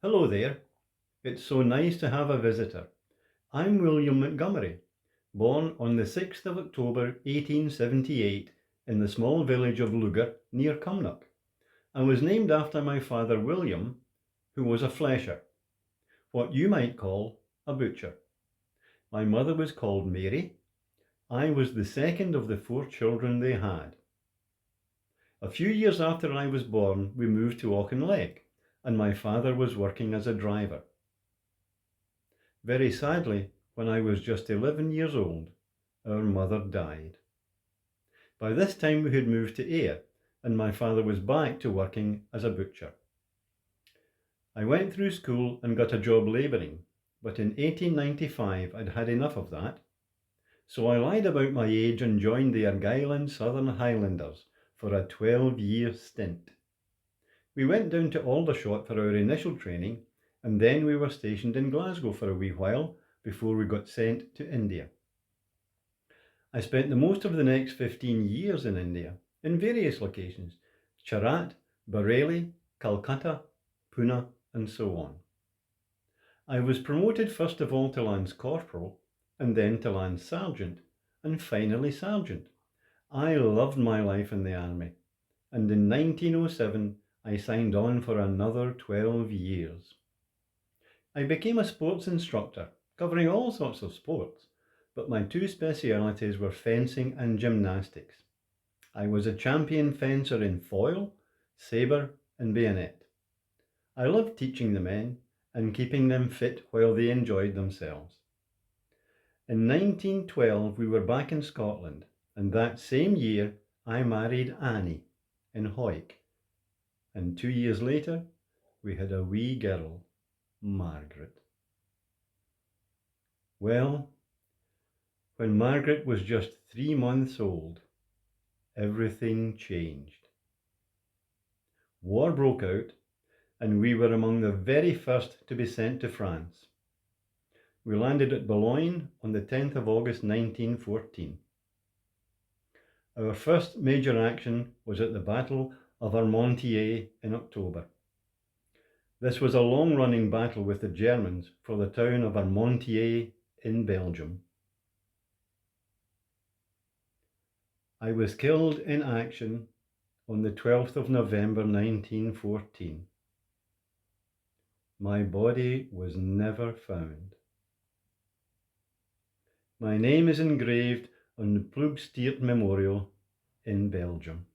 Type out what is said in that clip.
Hello there. It's so nice to have a visitor. I'm William Montgomery, born on the 6th of October 1878 in the small village of Lugar near Cumnock, and was named after my father William, who was a flesher, what you might call a butcher. My mother was called Mary. I was the second of the four children they had. A few years after I was born, we moved to Auchinleck, and my father was working as a driver. Very sadly, when I was just 11 years old, our mother died. By this time we had moved to Ayr, and my father was back to working as a butcher. I went through school and got a job labouring, but in 1895 I'd had enough of that, so I lied about my age and joined the Argyll and Southern Highlanders for a 12-year stint. We went down to Aldershot for our initial training, and then we were stationed in Glasgow for a wee while before we got sent to India. I spent the most of the next 15 years in India, in various locations: Charat, Bareilly, Calcutta, Pune, and so on. I was promoted first of all to Lance Corporal, and then to Lance Sergeant, and finally Sergeant. I loved my life in the army, and in 1907 I signed on for another 12 years. I became a sports instructor, covering all sorts of sports, but my two specialities were fencing and gymnastics. I was a champion fencer in foil, sabre, and bayonet. I loved teaching the men and keeping them fit while they enjoyed themselves. In 1912 we were back in Scotland, and that same year I married Annie in Hawick, and 2 years later we had a wee girl, Margaret. Well, when Margaret was just 3 months old, everything changed. War broke out, and we were among the very first to be sent to France. We landed at Boulogne on the 10th of August 1914. Our first major action was at the Battle of Armentières in October. This was a long-running battle with the Germans for the town of Armentières in Belgium. I was killed in action on the 12th of November 1914. My body was never found. My name is engraved on the Ploegsteert Memorial in Belgium.